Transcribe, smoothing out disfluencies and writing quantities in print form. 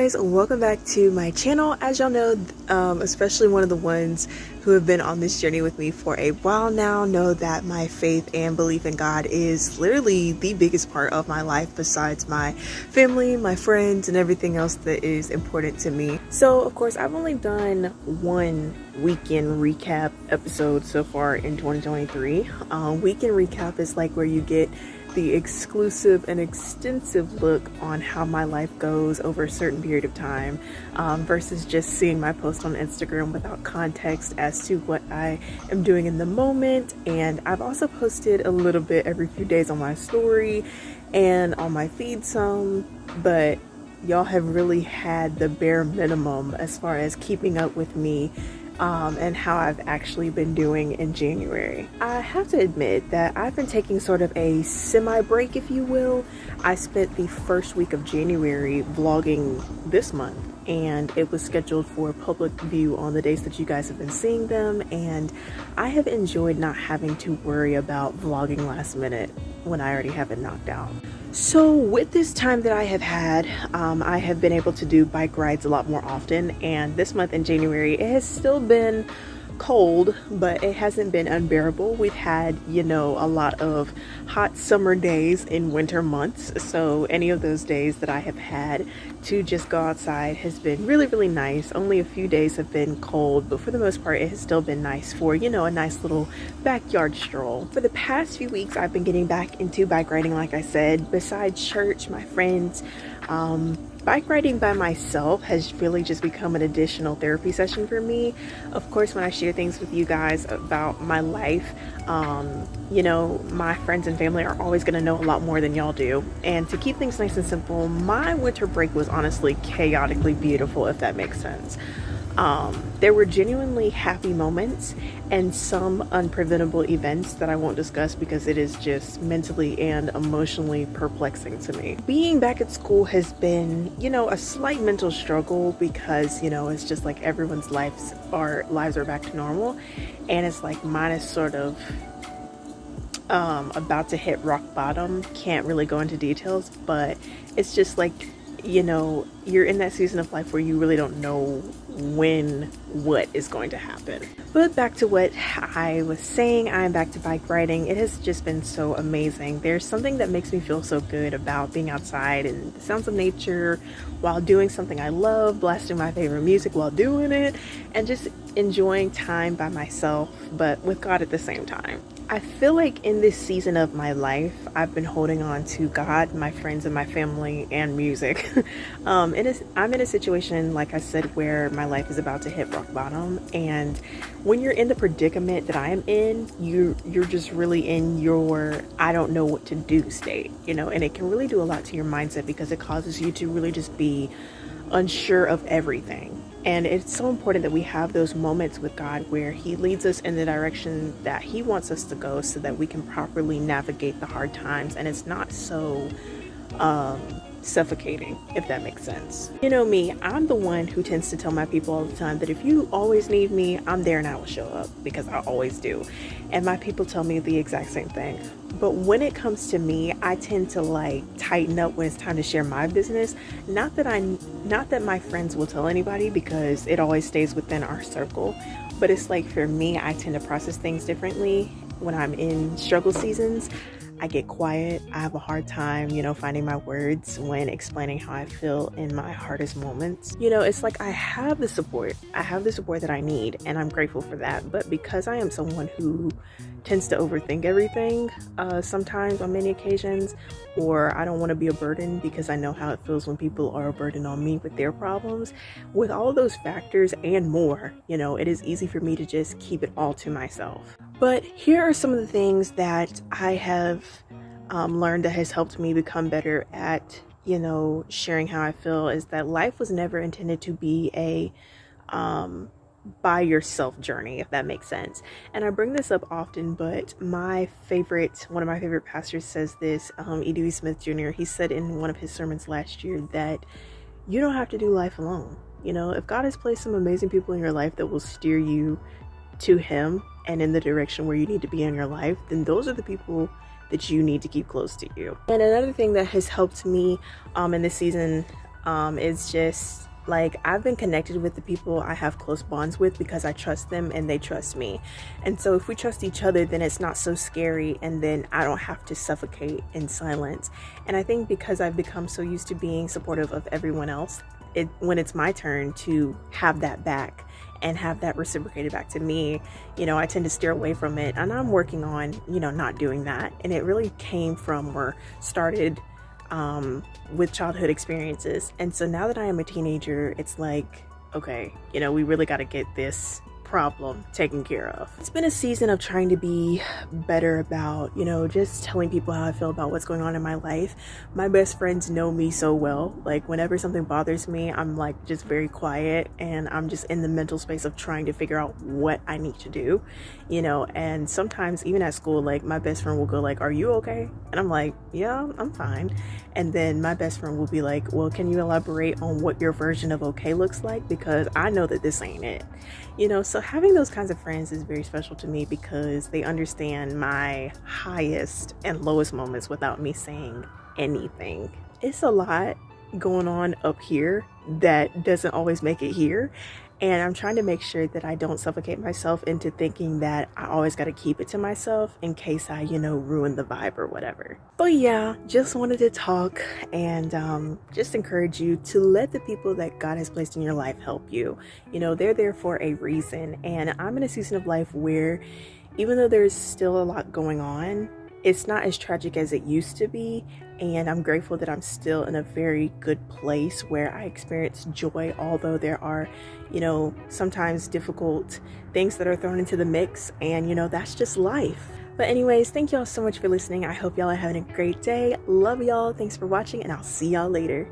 guys, welcome back to my channel. As y'all know, especially one of the ones who have been on this journey with me for a while now, know that my faith and belief in God is literally the biggest part of my life besides my family, my friends, and everything else that is important to me. So of course, I've only done one weekend recap episode so far in 2023. Weekend recap is like where you get the exclusive and extensive look on how my life goes over a certain period of time, versus just seeing my post on Instagram without context as to what I am doing in the moment. And I've also posted a little bit every few days on my story and on my feed some, but y'all have really had the bare minimum as far as keeping up with me and how I've actually been doing in January. I have to admit that I've been taking sort of a semi-break, if you will. I spent the first week of January vlogging this month, and it was scheduled for public view on the days that you guys have been seeing them, and I have enjoyed not having to worry about vlogging last minute when I already have it knocked out. So with this time that I have had, I have been able to do bike rides a lot more often, and this month in January it has still been cold, but it hasn't been unbearable. We've had, you know, a lot of hot summer days in winter months, so any of those days that I have had to just go outside has been really nice. Only a few days have been cold, but for the most part it has still been nice for, you know, a nice little backyard stroll. For the past few weeks I've been getting back into bike riding, like I said. Besides church, my friends, bike riding by myself has really just become an additional therapy session for me. Of course, when I share things with you guys about my life, you know, my friends and family are always going to know a lot more than y'all do. And to keep things nice and simple, my winter break was honestly chaotically beautiful, if that makes sense. There were genuinely happy moments and some unpreventable events that I won't discuss because it is just mentally and emotionally perplexing to me. Being back at school has been, you know, a slight mental struggle because, you know, it's just like everyone's lives are back to normal, and it's like mine is sort of about to hit rock bottom. Can't really go into details, but it's just like, you know, you're in that season of life where you really don't know when what is going to happen. But back to what I was saying, I'm back to bike riding. It has just been so amazing. There's something that makes me feel so good about being outside and the sounds of nature while doing something I love, blasting my favorite music while doing it, and just enjoying time by myself, but with God at the same time. I feel like in this season of my life, I've been holding on to God, my friends, and my family, and music. I'm in a situation, like I said, where my life is about to hit rock bottom, and when you're in the predicament that I am in, you're just really in your I don't know what to do state, you know, and it can really do a lot to your mindset because it causes you to really just be unsure of everything. And it's so important that we have those moments with God where He leads us in the direction that He wants us to go so that we can properly navigate the hard times and it's not so suffocating, if that makes sense. You know me, I'm the one who tends to tell my people all the time that if you always need me, I'm there and I will show up, because I always do. And my people tell me the exact same thing. But when it comes to me, I tend to like tighten up when it's time to share my business. Not that my friends will tell anybody because it always stays within our circle, but it's like for me, I tend to process things differently when I'm in struggle seasons. I get quiet. I have a hard time, you know, finding my words when explaining how I feel in my hardest moments. You know, it's like I have the support. I have the support that I need, and I'm grateful for that. But because I am someone who tends to overthink everything, sometimes on many occasions, or I don't want to be a burden because I know how it feels when people are a burden on me with their problems. With all of those factors and more, you know, it is easy for me to just keep it all to myself. But here are some of the things that I have learned that has helped me become better at, you know, sharing how I feel, is that life was never intended to be a by yourself journey, if that makes sense. And I bring this up often, but one of my favorite pastors says this, E.D.B. Smith Jr. He said in one of his sermons last year that you don't have to do life alone. You know, if God has placed some amazing people in your life that will steer you to Him and in the direction where you need to be in your life, then those are the people that you need to keep close to you. And another thing that has helped me in this season It's just like I've been connected with the people I have close bonds with because I trust them and they trust me. And so if we trust each other, then it's not so scary, and then I don't have to suffocate in silence. And I think because I've become so used to being supportive of everyone else, when it's my turn to have that back and have that reciprocated back to me, I tend to steer away from it. And I'm working on, not doing that. And it really came from or started with childhood experiences. And so now that I am a teenager, it's like, okay, we really got to get this problem taken care of. It's been a season of trying to be better about, just telling people how I feel about what's going on in my life. My best friends know me so well. Like whenever something bothers me, I'm like just very quiet, and I'm just in the mental space of trying to figure out what I need to do, and sometimes even at school, like my best friend will go like, "Are you okay?" And I'm like, "Yeah, I'm fine." And then my best friend will be like, "Well, can you elaborate on what your version of okay looks like? Because I know that this ain't it." So having those kinds of friends is very special to me because they understand my highest and lowest moments without me saying anything. It's a lot going on up here that doesn't always make it here. And I'm trying to make sure that I don't suffocate myself into thinking that I always got to keep it to myself in case I, ruin the vibe or whatever. But yeah, just wanted to talk and just encourage you to let the people that God has placed in your life help you. They're there for a reason. And I'm in a season of life where even though there's still a lot going on, it's not as tragic as it used to be. And I'm grateful that I'm still in a very good place where I experience joy, although there are, sometimes difficult things that are thrown into the mix. And, that's just life. But anyways, thank y'all so much for listening. I hope y'all are having a great day. Love y'all. Thanks for watching, and I'll see y'all later.